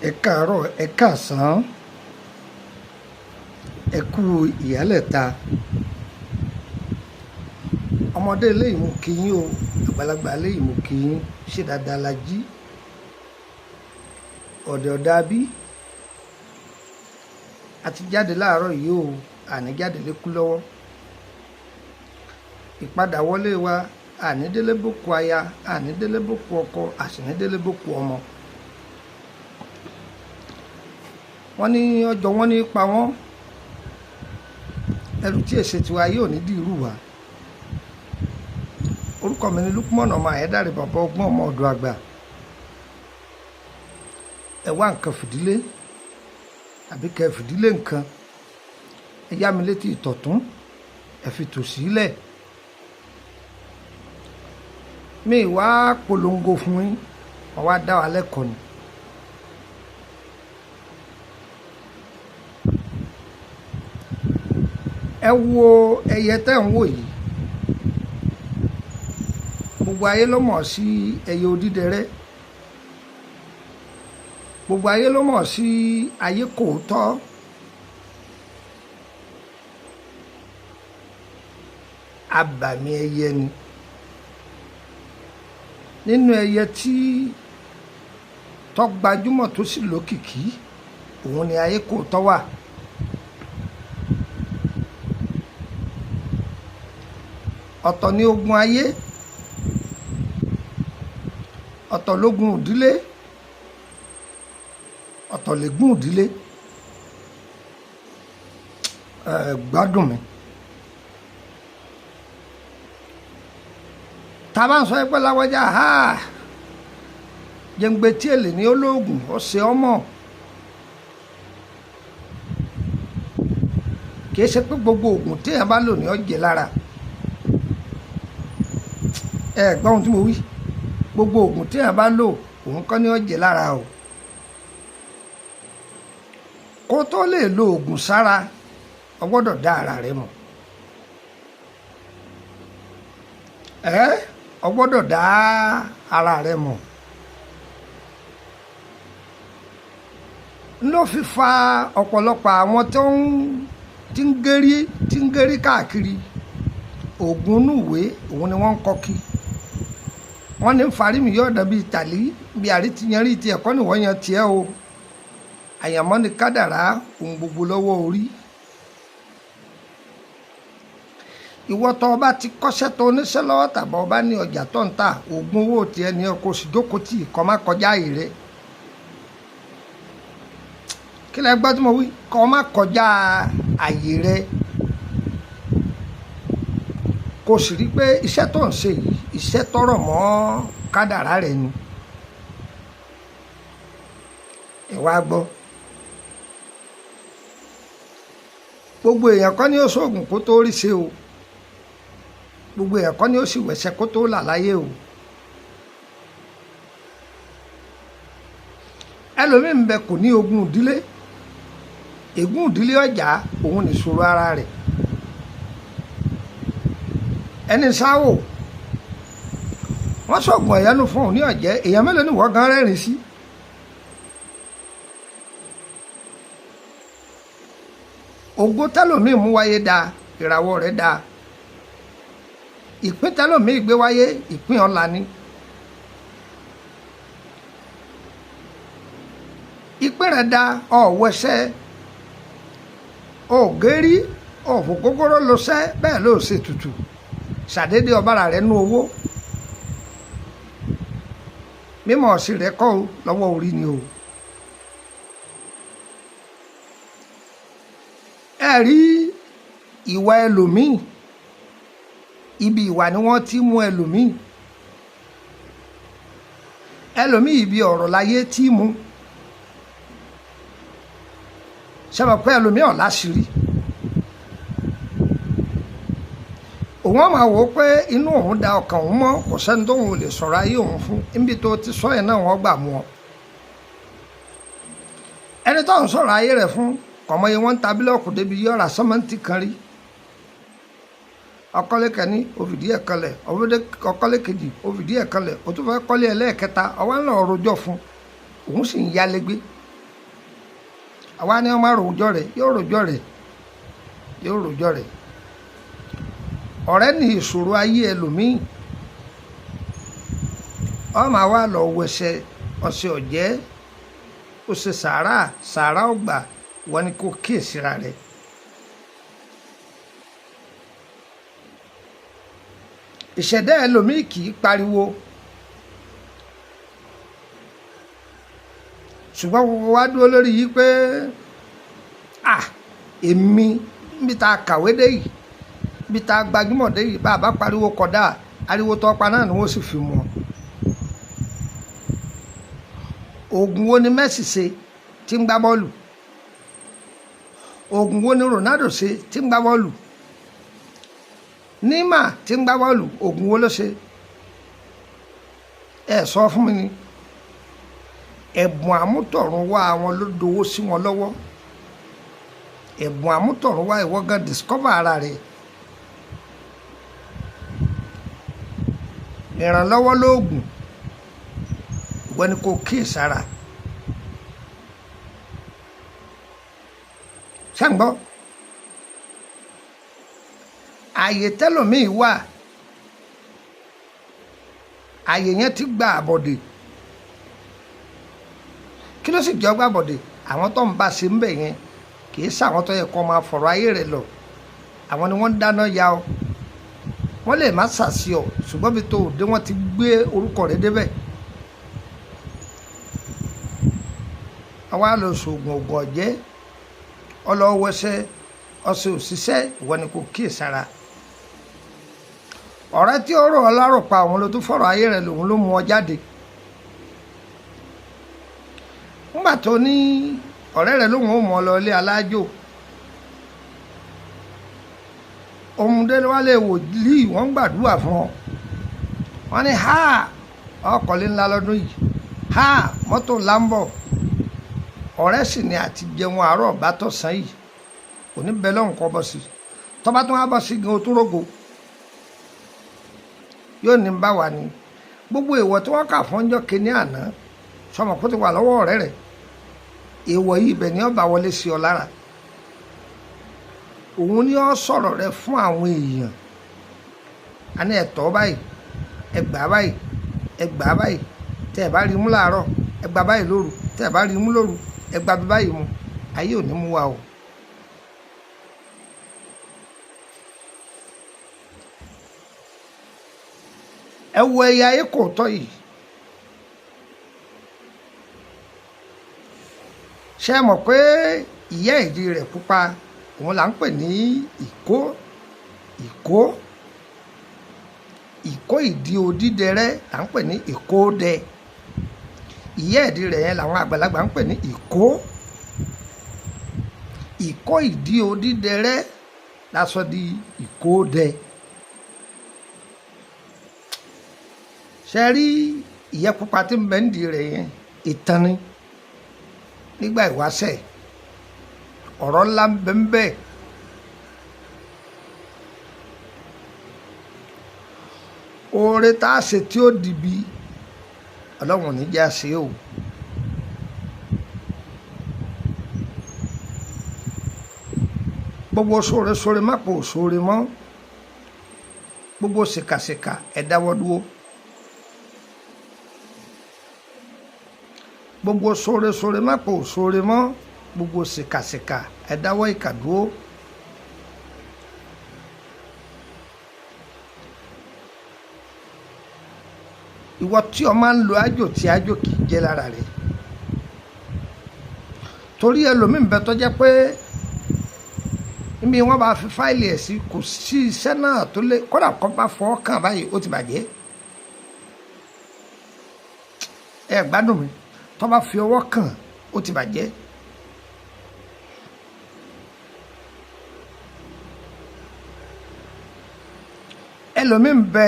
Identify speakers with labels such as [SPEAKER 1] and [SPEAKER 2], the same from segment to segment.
[SPEAKER 1] Ẹ káàárọ̀, ẹ káàsán, ẹ kú ìyálẹ̀ta. Ọmọdé eléyìí mo kí yín o, àgbàlagbà eléyìí mo kí yín. Ṣé dáadáa la jí? Ọ̀dẹ̀ ọ̀dà bí? A ti jáde láàárọ̀ yìí o, àní jáde lékú lọ́wọ́. Ìpadà wọlé wa, àní délé bókù aya, àní délé bókù ọkọ, àsìní délé bókù ọmọ. Wọ́n ní ọjọ́ wọn ní pa wọ́n, ẹrù tí èsè tiwa yóò ní dìrú wa. Orúkọ mi ni Lukman ọmọ Ayédáre, bàbá ọgbọ́n ọmọ ọ̀dọ̀ àgbà. Ẹ wá nǹkan fìdílé àbí kẹ fìdílé nǹkan, ẹ yá mi létí ìtọ̀tún, ẹ fi tòsí lẹ̀. Mi wá polongo fún yín, wọ́n wá dá wa lẹ́kọ̀ọ́ ni. Ẹ wo ẹyẹ tẹ́ ń wò yìí, gbogbo ayé ló mọ̀ sí ẹyẹ odídẹrẹ́, gbogbo ayé ló mọ̀ sí Ayekooto. Abàmì ẹyẹ ni, nínú ẹyẹ tí tó gbajúmọ̀ tó sì lókìkí, òun ni Ayekooto wà. Ọ̀tọ̀ ni ogun ayé, ọ̀tọ̀ lógun ìdílé, ọ̀tọ̀ lègún ìdílé. Gbádùn mi. Tá bá ń sọ pé láwọ́jà jẹ́ǹgbẹ́ tí èlé ní olóògùn ọ̀sẹ̀ ọmọ, kìí ṣe pé gbogbo oògùn téèyàn bá lò ní ọ̀jẹ̀ lára. Ẹ gbọ́ ohun tí mo wí, gbogbo oògùn téèyàn bá lò òun kọ́ ní ọ̀jẹ̀ lára o. Kó tó lè lo oògùn sára, o gbọ́dọ̀ dá ara rẹ mọ̀. O gbọ́dọ̀ dá ara rẹ mọ̀. Ló fi fa ọ̀pọ̀lọpọ̀ àwọn tí ń gérí káàkiri. Oògùn inú ìwé òun ni wọ́n ń kọ́ kí. Wọ́n ní farí mi yóò dàbí ìtàlí, bí àrítiyanrí ti ẹ̀kọ́ ni wọ́n yan tiẹ̀ o. Àyànmọ́ ni kádàrá, ohun gbogbo lọ́wọ́ orí. Ìwọ tó o bá ti kọ́ṣẹ́ tó oníṣẹ́ lọ́wọ́ tàbí o bá ní ọjà tó ń tà, oògùn owó tiẹ̀ ni o kò sì jókòó tì kọ́ má kọjá àyè rẹ̀. Kí lẹ gbọ́ tí mo wí? Kọ́ má kọjá àyè rẹ̀. Kò sì rí pé iṣẹ́ tó ń ṣe yìí, iṣẹ́ tọrọ mọ́ kádàrá rẹ̀ ni. Ẹ wá gbọ́. Gbogbo èèyàn kọ́ ni ó ṣoògùn kó tó rí ṣe o. Gbogbo èèyàn kọ́ ni ó sì wẹ̀ṣẹ̀ kó tó là láyé o. Ẹlòmíín bẹ kò ní ogun ìdílé. Ègún ìdílé ọjà òun nìṣòro ara rẹ̀. Ẹni sáwò wọ́n ṣọ̀gùn ẹ̀yánu fún òun ní ọ̀jẹ́, èèyàn mélòó ni wọ́n gan rẹ́rìn sí. Ògo tẹ́lòmíì mú wáyé dáa, ìràwọ̀ rẹ̀ dáa. Ìpín tẹ́lòmíì gbé wáyé, ìpín ọ̀la ni. Ìpín rẹ̀ dáa, ọ̀wẹ́sẹ́, ògérí, òfògógóró ló sẹ́, bẹ́ẹ̀ ló ṣe tutù. Ṣàdédé ọbára rẹ̀ nú owó. Mímọ̀ ọ̀sì rẹ̀ kọ́ o, lọ́wọ́ orí ni o. Ẹ rí ìwà ẹlòmíì, ibi ìwà ni wọ́n ti mú ẹlòmíì. Ẹlòmíì ibi ọ̀rọ̀ láyé tí mú. Ṣé mọ̀ pé ẹlòmíì ò láṣìírí? Òun máa wò ó pé inú òun da ọkàn òun mọ́, kò sẹ́ni tóun ò lè sọ̀rọ̀ ayé òun fún. Níbi tó ti sọ yẹn náà wọ́n gbà mú ọ. Ẹni tó ń sọ̀rọ̀ ayé rẹ̀ fún, kọ̀mọye wọn ń ta bílọ̀kù débi yọ̀ọ̀rà sọ́mọ́ǹtì kan rí. Ọkọ́lé kẹ́ni òfìdí ẹ̀ kanlẹ̀, ọkọ́lé kejì òfìdí ẹ̀ kanlẹ̀, ó tún fẹ́ kọ́lé ẹlẹ́ẹ̀kẹta, ọwọ́ ńlọ rojọ́ fún, òun sì ń yálégbé. àwa ni wọ́n máa rojọ́ rẹ̀ yóò rojọ́ rẹ̀ yóò rojọ́ rẹ̀. ọ̀rẹ́ ní ìṣòro ayé ẹlòmíì ọmọ àwa lọ wẹsẹ ọ̀sẹ̀ ọ̀jẹ́ ó ṣe sàárà ọgbà wọn ni kò kíyèsíra rẹ̀. ìṣẹ̀dá ẹlòmíì kì í pariwo ṣùgbọ́n gbogbo wa dúró lórí yìí pé èmi níbi tá a kàwé dé yìí níbi tá a gbajúmọ̀ dé yìí bá a bá pariwo kódà ariwo tó pa náà ni wọ́n sì fi mọ̀. oògùn wo ni Messi ṣe tí ń gbá bọ́ọ̀lù? oògùn wo ni Ronaldo ṣe tí ń gbá bọ́ọ̀lù? Neymar tí ń gbá bọ́ọ̀lù oògùn wo ló ṣe? ẹ sọ fún mi ni. ẹ̀bùn àmútọ̀runwá wọn ló dowó sí wọn lọ́wọ́. ẹ̀bùn àmútọ̀runwá ìwọ gan discover ara rẹ̀. ìrànlọ́wọ́ lóògùn ìwọ ni kò kíyèsára. ṣàǹgbọ́ ààyè tẹ́lòmíì wà ààyè yẹn ti gba àbọ̀dè. kí ló sì jẹ́ ọgbà àbọ̀dè? àwọn tó ń bá ṣe ń bẹ̀ yẹn kì í ṣàwọn tó yẹ kó máa fọ̀rọ̀ ayé rẹ̀ lọ. àwọn ni wọ́n ń dáná ya ọ. wọ́n lè má ṣàṣì ọ ṣùgbọ́n bí tó dé wọ́n ti gbé orúkọ rẹ̀ débẹ̀. àwa lọ sògùn ògùn ọ̀jẹ́ ọlọ́wọ́sẹ́ ọ̀sẹ̀ òṣìṣẹ́ ìwọ ni kò kíyèsára. ọ̀rẹ́ tí ó rò ọ lárò pa òun ló tún fọ̀rọ̀ ayé rẹ̀ lòun ló mú ọ jáde. nígbà tó ní ọ̀rẹ́ rẹ̀ lòun ò mọ̀ lọ ilé alájò òmùdé wálé wòlíì wọ́n gbàdúrà fún ọ. wọ́n ní ọkọ̀lé ńlá lọ́dún yìí mọ́tò láńbọ̀. ọ̀rẹ́ sì ni àti jẹun àárọ̀ bá tọ̀sán yìí kò ní bẹ lọ́hùn kọ́ bọ́ sí i tọ́ba tó wá bọ́ sí gan tó rògo yóò ní bá wà ní gbogbo èèwọ̀ tí wọ́n kà fọ́njọ́ kínní àná sọmọ kó ti wà lọ́wọ́ ọ̀rẹ́ rẹ̀ èèwọ̀ yìí ibẹ̀ ni ó bá wọlé sí ọ lára. òun ni ó sọ̀rọ̀ rẹ fún àwọn èèyàn a ní ẹ̀tọ́ báyìí ẹgbàá báyìí ẹgbàá báyìí tẹ́ ẹ bá rí mú láàárọ̀ ẹgbàá báyìí lóru tẹ́ ẹ bá rí mú lóru ẹgbàá bí báyìí mu ayé ò ní mú wa o. ẹ wo ẹyẹ Ayekooto yìí ṣé ẹ mọ̀ pé ìyá ìdí rẹ̀ pupa òun là ń pè ní ìkó ìdí odídẹrẹ́ là ń pè ní ìkódẹ. ìyá ìdí rẹ̀ yẹn làwọn àgbàlagbà ń pè ní ìkó ìdí odídẹrẹ́ lásọ di ìkódẹ. ṣe rí ìyẹ́ pupa tí ń bẹ ń di rẹ̀ yẹn ìtàn ni nígbà ìwáṣẹ̀ ọ̀rọ̀ ńlá ń bẹ ń bẹ. oore tá a ṣe tí ó dìbì ọlọ́run ò ní jẹ́ àṣẹ o. gbogbo sóore má pò sóore mọ́ gbogbo ṣìkàṣìkà ẹ dáwọ́ dúró. gbogbo sóore má pò sóore mọ́ gbogbo ṣìkàṣìkà ẹ dáwọ́ ìkà dúró. ìwọ tí o máa ń lo àjò tí àjò kì í jẹ́ lára rẹ̀ torí ẹlòmíín bẹ tó jẹ́ pé níbi wọ́n bá fi fáìlì ẹ̀ sí kò sí iṣẹ́ náà tó lé kódà kó bá fọwọ́ kàn báyìí ó ti bàjẹ́. ẹ gbádùn mi tó bá fi ọwọ́ kàn ó ti bàjẹ́. ẹlòmíín bẹ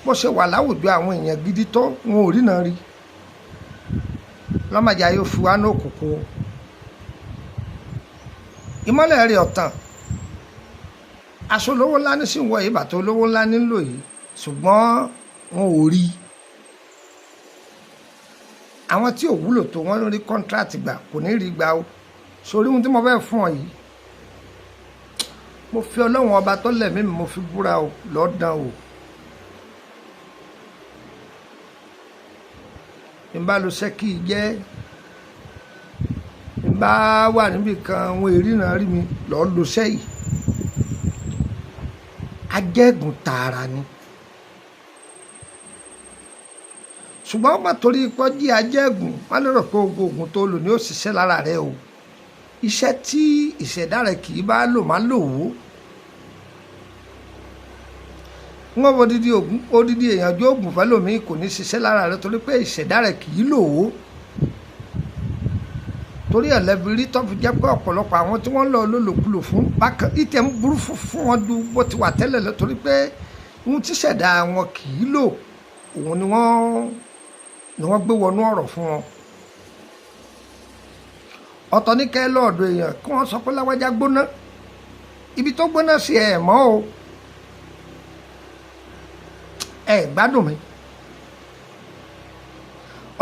[SPEAKER 1] bó ṣe wà láwùjọ àwọn èèyàn gidi tó wọn ò rí náà rí lọ́mọdé ayé fi wá ní òkùnkùn ìmọ́lẹ̀ rẹ̀ ọ̀tàn aṣọ olówó ńlá ní sí wọ yìí bàtà olówó ńlá nílò yìí ṣùgbọ́n wọn ò rí àwọn tí ò wúlò tó wọn rí kọ́ńtrátì gbà kò ní rí gbà ó sórí ohun tí mo fẹ́ fún ọ yìí mo fi Ọlọ́run ọba tó lẹ̀mí mi mo fi búra o lọ́dàn o n bá lo ṣẹ́kì jẹ́ n bá wà níbì kan àwọn ìrìnà rí mi lọ́ọ́ lo ṣẹ́yì ajẹ́gùn tààrà ni ṣùgbọ́n má torí pọ́jí ajẹ́gùn má lérò pé oògùn tó lò ní ó ṣiṣẹ́ lára rẹ o iṣẹ́ tí ìṣẹ̀dá rẹ kì í bá lò má lò wó wọ́n bọ odidi èèyàn jó oògùn fẹ́lòmíì kò ní ṣiṣẹ́ lára rẹ torí pé ìṣẹ̀dá rẹ kì í lò wó torí ẹ̀lẹ́bìrí tó fi jẹ́ pé ọ̀pọ̀lọpọ̀ àwọn tí wọ́n lọ lólòkulò fún bákan ìtẹ̀ ń burú fún wọn ju bó ti wà tẹ́lẹ̀ lọ torí pé ohun tí ṣẹ̀dá wọn kì í lò òun ni wọ́n gbé wọnú ọ̀rọ̀ fún wọn. ọ̀tọ̀ ní kẹ́ lọ́ọ̀dọ̀ èèyàn kí wọ́n sọ pé lágbájá gbóná ibi tó gbóná sí ẹ̀ mọ́ o ẹ̀ gbádùn mi.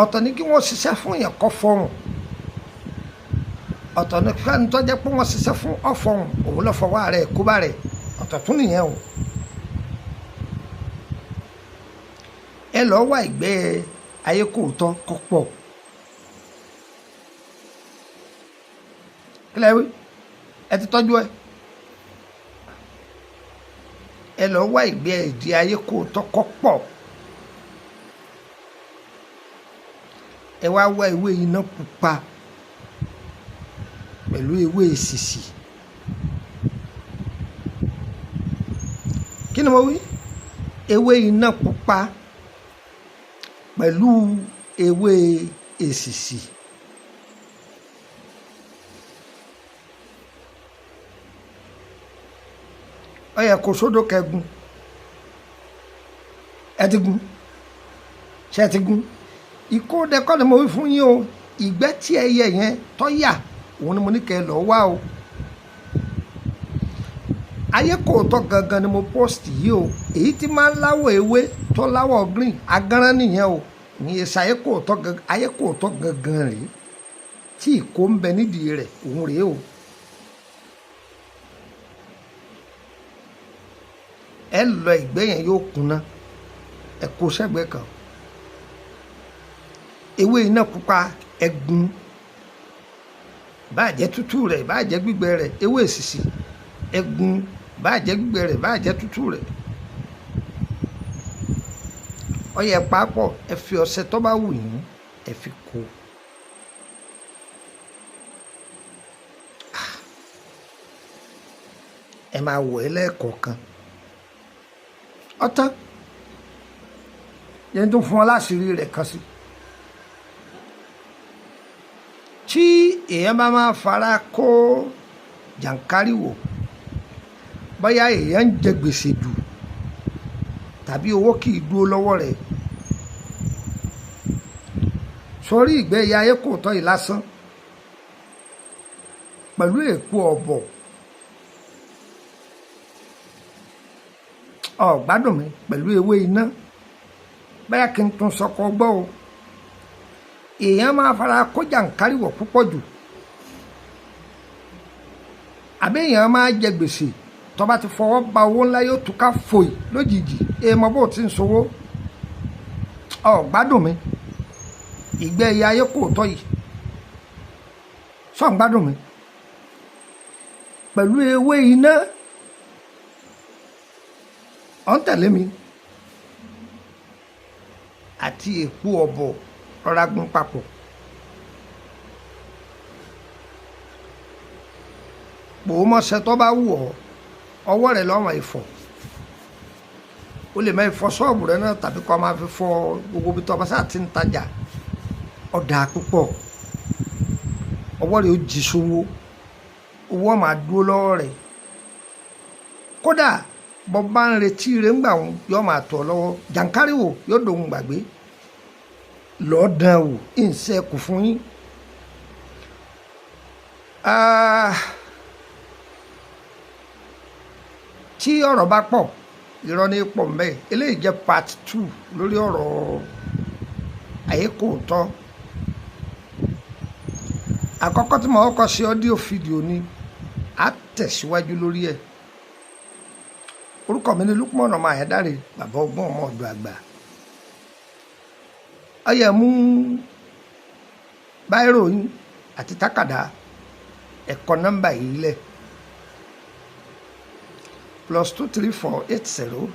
[SPEAKER 1] ọ̀tọ̀ ní kí wọ́n ṣiṣẹ́ fún èèyàn kọ́ fọ́hùn ọ̀tọ̀ ní fẹ́ni tó jẹ́ pé wọ́n ṣiṣẹ́ fún ọ̀fọ̀hún òun lọ́ fọwọ́ rẹ̀ kó bá rẹ̀ ọ̀tọ̀ tún nìyẹn o. ẹ lọ́ọ́ wá ìgbẹ́ Ayekooto kọ́ pọ̀ kílẹ̀ wí ẹ ti tọ́jú ẹ lọ́ọ́ wá ìgbẹ́ ìdí Ayekooto kọ́ pọ̀ ẹ wá wá ewé iná pupa pẹ̀lú ewé èsìsì kí ni mo wí ewé iná pupa pẹ̀lú ewé èsìsì ó yẹ kó sódò kẹgùn ẹ ti gùn ṣe ti gùn ìkó dẹkọ ni mo wí fún yín o ìgbẹ́ tí ẹyẹ yẹn tọ́ yà òun ni mo ní kẹ́ ẹ lọ́ọ́ wá o Ayekooto gangan ni mo post yìí o èyí tí máa ń láwọ̀ ewé tó láwọ̀ green agánrán nìyẹn o ìyẹn ṣe Ayekooto gangan rèé tí ìkó ń bẹ nídìí rẹ̀ òun rèé o ẹ lọ ìgbẹ́ yẹn yóò kúnná ẹ kó sẹ́gbẹ́ kan ewé iná pupa ẹ̀gún báà jẹ́ tútù rẹ̀ báà jẹ́ gbígbẹ rẹ̀ ewé èsìsì ẹ̀gún báà jẹ́ gbígbẹ rẹ̀ báà jẹ́ tútù rẹ̀ ó yẹ papọ̀ ẹ fi ọṣẹ tó bá wù yín ẹ fi kó ẹ máa wọ̀ ẹ́ lẹ́ẹ̀kọ̀ọ̀kan ọ̀tán yẹn tó fún ọ láṣìírí rẹ̀ kan sí. tí èèyàn bá máa fara kó jàǹkáríwò bóyá èèyàn ń jẹ gbèsè jù tàbí owó kì í dúró lọ́wọ́ rẹ̀ sórí ìgbẹ́ ya Ayekooto yìí lásán pẹ̀lú èpo ọ̀bọ̀ gbádùn mi pẹ̀lú ewé iná bóyá kí n tún sọkọ gbọ́ o èèyàn máa fara kó jàǹkáríwọ̀ púpọ̀ jù àbí èèyàn máa jẹ gbèsè tó bá ti fọwọ́ ba owó ńlá yóò tún ká fòì lójijì èèmọ̀ bó ti ń sowó gbádùn mi ìgbẹ́ ẹ̀yà Ayekooto yìí gbádùn mi pẹ̀lú ewé iná ọ̀ ń tẹ̀lé mi àti èpo ọ̀bọ̀ rọra gún papọ̀ pòó mọ́ṣẹ́ tó bá wù ọ́ ọwọ́ rẹ̀ lọ́wọ́ ìfọ̀ ó lè má ìfọ̀ ṣọ́ọ̀bù rẹ̀ náà tàbí kó máa fi fọ gbogbo ibi tó bá sáà ti ń tajà ọ̀dà púpọ̀ ọwọ́ rẹ̀ ó jí sówó owó máa dúró lọ́wọ́ rẹ̀ kódà bọ́ bá ń retí rẹ̀ ńgbà wọn yóò máa tọ̀ lọ́wọ́ jàǹkáríwò yóò dòun gbàgbé lọ́ọ̀dàn wò ìǹsẹ̀ kù fún yín. tí ọ̀rọ̀ bá pọ̀ irọ́ ní pọ̀ mbẹ́ eléyìí jẹ́ part 2 lórí ọ̀rọ̀ Ayekooto àkọ́kọ́ tí mo kọ́kọ́ ṣe ọ́díò fídíò ni a tẹ̀síwájú lórí ẹ̀. Orúkọ mi ni Lukman ọmọ Ayédáre, bàbá ọgbọ́n ọmọ ọ̀dọ̀ àgbà. Ó yẹ mú báírò yín àti tákàdá ẹ̀kọ́ nọ́mbà yìí lẹ̀ +23480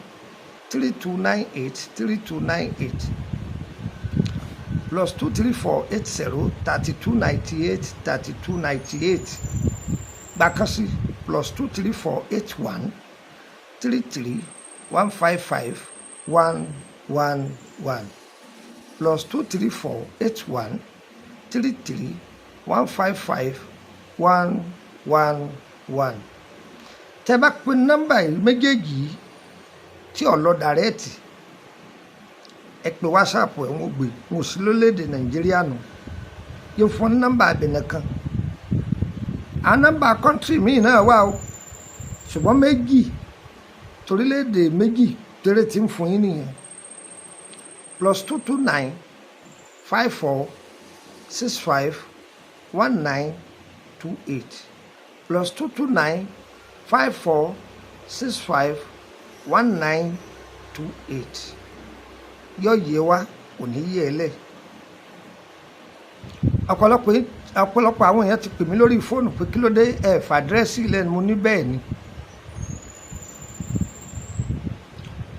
[SPEAKER 1] 3298 3298 +23480 3298 3298 gbàkásí +23481 33 155 111 +23481 33 155 111. Tẹ́ bá pe nọ́mbà yìí méjèèjì tí ó lọ dàrẹ́ẹ̀tì, ẹ pè wásaàpù ẹ̀ wọ́n gbé wọn sí lórílẹ̀‐èdè Nàìjíríà nù yóò fún nọ́mbà abẹ̀nẹ̀ kan. Àwọn nọ́mbà kọ́ńtírì míì náà wà o, ṣùgbọ́n méjì torílẹ̀‐èdè méjì tẹ́rẹ̀ tí ń fún yín nìyẹn. +229 54 65 1928 +229 54 65 1928. Yóò yé wa kò ní yé ẹ lẹ̀. ọ̀pọ̀lọpọ̀ àwọn èèyàn ti pè mí lórí fóònù pé kí ló dé ẹ fàdírẹ́sì lẹ́nu. mo ní bẹ́ẹ̀ ni.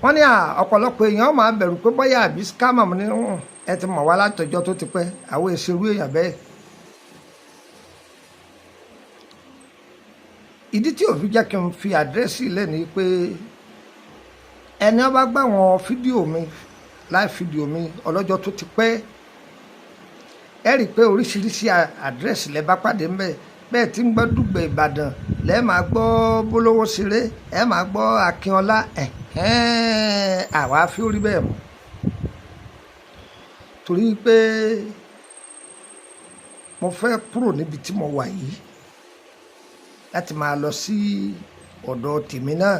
[SPEAKER 1] wọ́n ní ọ̀pọ̀lọpọ̀ èèyàn máa bẹ̀rù pé bóyá àbí scammer mo ní ẹ ti mọ̀ wá látọjọ́ tó ti pẹ́, àwọn èsèrú èèyàn bẹ́ẹ̀. ìdí tí ò fi jẹ́ kí n fi àdírẹ́sì lẹ́nu ni pé ẹni ó bá gbà wọn fídíò mi láì fídíò mi ọlọ́jọ́ tó ti pẹ́, ẹ rí i pé oríṣiríṣi àdírẹ́sì lẹ bá pàdé ń bẹ̀. bẹ́ẹ̀ tí ń gbọ́ Dùgbẹ̀ Ìbàdàn lẹ́ẹ̀ máa gbọ́ Bólówó Ṣeré, ẹ máa gbọ́ Akínọlá, àwa fi orí bẹ́ẹ̀ mọ́. torí pé mo fẹ́ kúrò níbi tí mo wà yìí láti máa lọ sí ọ̀dọ̀ tèmi náà,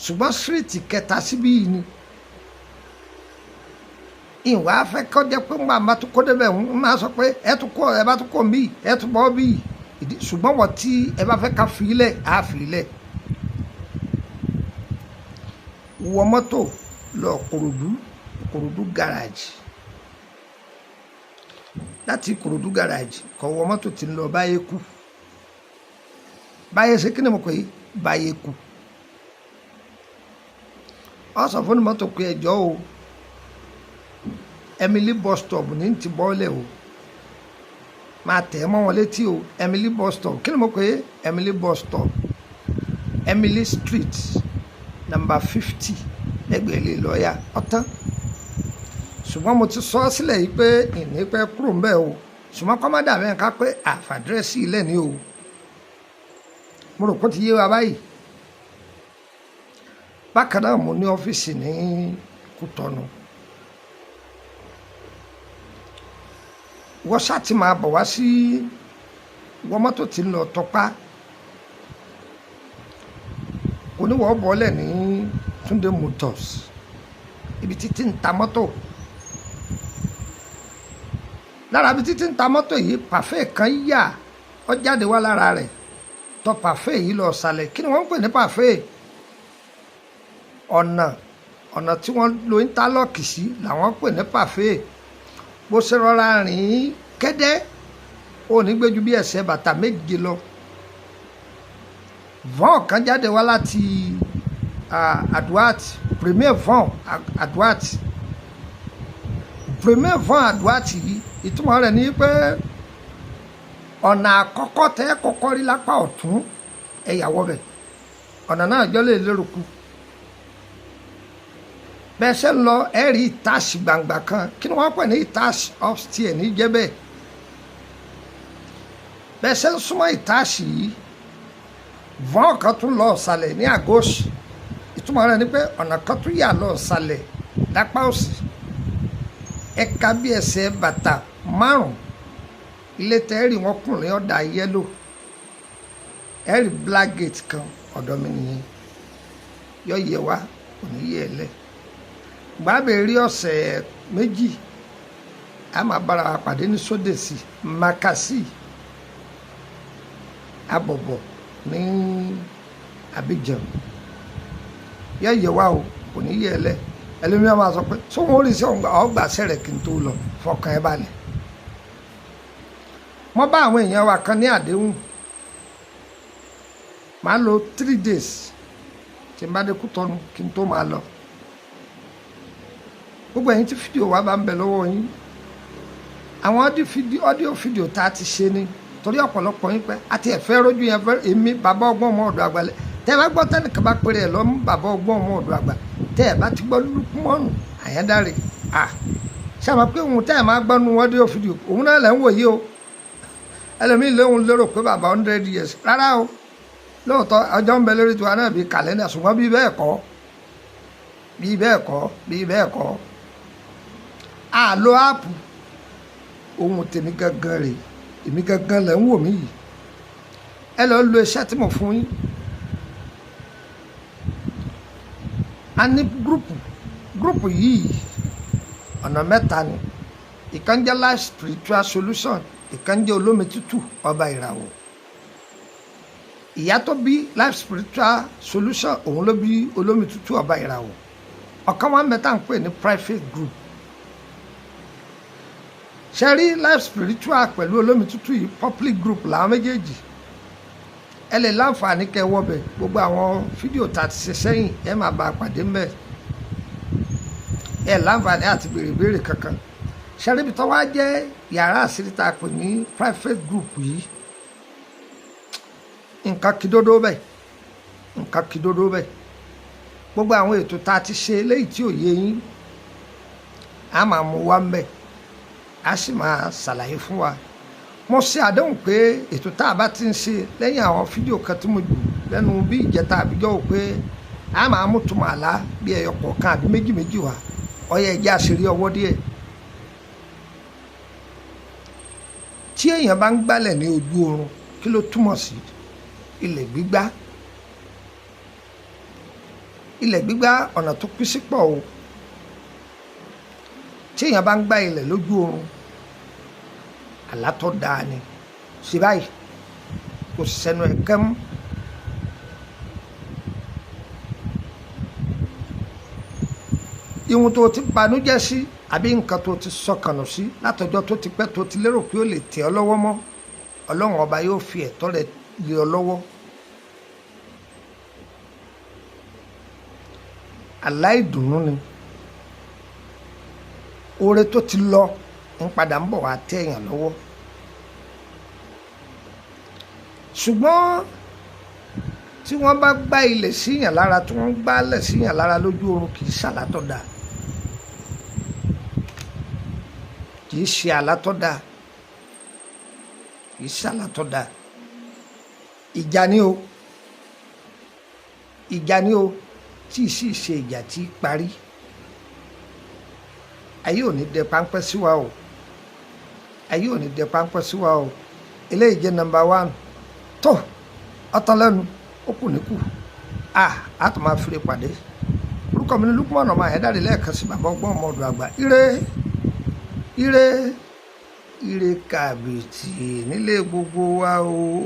[SPEAKER 1] ṣùgbọ́n síríìtì kẹta síbí yìí ni ìwà afẹ́ kọjá pé màmá tó kó débẹ̀ ń máa sọ pé ẹ bá tún kọ́ mí ẹ tún bọ́ bí ṣùgbọ́n wọ́n tí ẹ bá fẹ́ ká fi ilẹ̀ á fi ilẹ̀. wọ mọ́tò lọ Ìkòròdú gáràjì, láti Ìkòròdú gáràjì kọ́ wọ mọ́tò tí ń lọ Báyékù. báyé ṣe kí ni mo pè é Báyékù. ọ sọ fún mọ́tò pé ẹjọ́ o Emily bus stop ní ti bọ́ọ̀lẹ̀ o, máa tẹ̀ ẹ́ mọ́ wọn létí o. Emily bus stop kí ni mo pè é Emily bus stop Emily street number 50 lẹ́gbẹ̀ẹ́ ilé lọ́ọ̀yà ọ̀tán. ṣùgbọ́n mo ti sọ ọ́ sílẹ̀ yìí pé ìní pẹ́ kúrò ń bẹ̀ o, ṣùgbọ́n kọ́mọ́dà bẹ́ẹ̀ ká pé àfàdírẹ́sì ilẹ̀ ni o. mo rò pé ó ti yé wa báyìí. bákan náà mo ní ọ́fíìsì ní Kútọ́nù. wọ́n ṣáà ti máa bọ̀ wá sí wọ́n mọ́tò tí ń lọ Tọ́pá, oníwọ̀ bọ́ọ̀lẹ̀ ní Túndé Motors, ibi títí ń ta mọ́tò. lára ibi títí ń ta mọ́tò yìí pàfẹ́ kan yà ó jáde wá lára rẹ̀ tọ́ pàfẹ́ yìí lọ sàlẹ̀. kí ni wọ́n ń pè ní pàfẹ́? ọ̀nà tí wọ́n lo íńtálọ́ọ̀kì sí làwọn pè ní pàfẹ́. bó ṣe rọra rìn kẹ́dẹ́ ó ní gbéjú bí ẹsẹ̀ bàtà méje lọ. vọ́n kan jáde wá láti Aduat, premier vọ́n Aduat yìí ìtumọ̀ rẹ̀ ní pé ọ̀nà àkọ́kọ́ tẹ́ kọ́kọ́ rí lápá ọ̀tún ẹ̀yàwó bẹ̀. ọ̀nà náà jọ lè lérò kù. bẹ́ẹ̀ ṣe ń lọ ẹ rí ìtaṣì gbangba kan, kí ni wọ́n pè ní ìtaṣì upstairs ní jẹ́bẹ̀. bẹ́ẹ̀ ṣe ń súnmọ́ ìtaṣì yìí vọ́n kan tún lọ ọ̀sàlẹ̀ ní àgọ́sì. ìtumọ̀ rẹ̀ ni pé ọ̀nà kan tún yà lọ ọ̀sàlẹ̀ lápá òsì. ẹ̀ka bí ẹsẹ̀ bàtà 5 ilé tẹ́rì wọn kùnrin ọ̀dà yẹ́lò, ẹ̀rì black gate kan ọ̀dọ̀ mi nìyẹn. yọ yẹ wá kò ní yẹ ẹ lẹ̀. gbàbẹ̀ rí ọ̀sẹ̀ méjì a máa bára wa pàdé ní sódèsì makasi abọ̀bọ̀ ní Abidjan yẹ wá o kò ní yẹ lẹ ẹlòmíràn máa sọ pé sóhun orí sí ọgbà sẹ̀rẹ̀ kí n tó lọ fọkàn ẹ balẹ̀. wọ́n bá àwọn èèyàn wa kan ní àdéhùn máa lò 3 days tí n bá dé Kútọ́nù kí n tó máa lọ. gbogbo ẹ̀yin tí fídíò wa bá ń bẹ lọ́wọ́ yín àwọn ọ́díò fídíò tá a ti ṣe ni torí ọ̀pọ̀lọpọ̀ yín pẹ́ àti ẹ̀fẹ́ rójú yẹn fẹ́ èmi bàbá ọgbọ́n ọmọ ọ̀dọ̀ àgbà tẹ́ ẹ bá gbọ́ tẹ́nìkan bá péré ẹ̀ lọ́mú bàbá ọgbọ́n ọmọ ọ̀dọ̀ àgbà tẹ́ ẹ bá ti gbọ́ Lúkúmọ́nù Àyándárè ṣé àmọ́ pé òun tẹ́ ẹ máa gbọ́ nu ọ́díò fídíò òun náà lẹ́ ń wòye o ẹlòmíì lóhun lérò pé bàbá 100 years rárá o lóòótọ́ ọjọ́ ń bẹ lórí tiwa náà bíi kàlẹ́ndà ṣùgbọ́n bíi bẹ́ẹ̀ kọ́ àlọ́ áàpù ohun tèmi gangan rèé èmi gangan lẹ̀ ń wò mí yìí ẹ lọ lo iṣẹ́ tí mo fún yín. a ní gúrùpù yìí ọ̀nà mẹ́ta ni ìkan jẹ́ life spiritual solution ìkan jẹ́ olómi tútù ọba ìràwọ̀. ìyá tó bí life spiritual solution òun ló bí olómi tútù ọba ìràwọ̀. ọ̀kan wọn mẹ́ta ń pè ní private group. ṣe rí life spiritual pẹ̀lú olómi tútù yìí public group làwọn méjèèjì. ẹ lè láǹfààní kẹ́ wọbẹ̀ gbogbo àwọn fídíò tá a ti ṣe sẹ́yìn ẹ máa bá a pàdé mbẹ̀. ẹ láǹfààní àti béèrè kankan. ṣe rí ibi tó wá jẹ́ yàrá àṣírí tá a pè ní private group yìí nǹkan kìdódó bẹ́ẹ̀ gbogbo àwọn ètò tá a ti ṣe léyìí tí ò yé yín a máa mú wá mbẹ̀ a sì máa ṣàlàyé fún wa. mo ṣe àdéhùn pé ètò tá a bá ti ń ṣe lẹ́yìn àwọn fídíò kan tí mo jù lẹ́nu bí ìjẹta àbíjọ́ ò pé a máa mú tùmọ̀ àlá bí ẹyọ kọ̀ọ̀kan àbí méjì wá ọyẹ ẹ̀jẹ̀ àṣírí ọwọ́ díẹ̀. tí èèyàn bá ń gbálẹ̀ ní ojú oorun kí ló túmọ̀ sí? ilẹ̀ gbígbá ọ̀nà tó pín sí pọ̀ o. tí èèyàn bá ń gbá ilẹ̀ lójú oorun àlá tó dáa ni sí báyìí kò sẹ́nu ẹ̀ kẹ́m. ihun tó ti banújẹ́ sí àbí nǹkan tó ti sọkànnù sí látọjọ́ tó ti pẹ́ tó ti lérò pé ó lè tẹ̀ ọ́ lọ́wọ́ mọ́ Ọlọ́run ọba yóò fi ẹ̀tọ́ rẹ̀ lé ọ lọ́wọ́. àlá ìdùnnú ni oore tó ti lọ ń padà ń bọ̀ wá tẹ́ èèyàn lọ́wọ́. ṣùgbọ́n tí wọ́n bá gbá ilẹ̀ síyàn lára tí wọ́n gbálẹ̀ síyàn lára lójú oorun kì í ṣàlátọ̀dà kì í ṣe àlátọ̀dà kì í ṣàlátọ̀dà. ìjà ni o tí ì sì ṣe ìjà tí í parí. ayé ò ní dẹ páńpẹ́ sí wa o eléyìí jẹ́ number 1 tó ọtán lẹ́nu ó kù ní kù a tó máa fìrè pàdé. orúkọ mi ní Lúkúmọ́nù ọmọ Àyándárè lẹ́ẹ̀kan sí bàbá ọgbọ́n ọmọ ọ̀dọ̀ àgbà. ire kàbìtì nílé gbogbo wa o.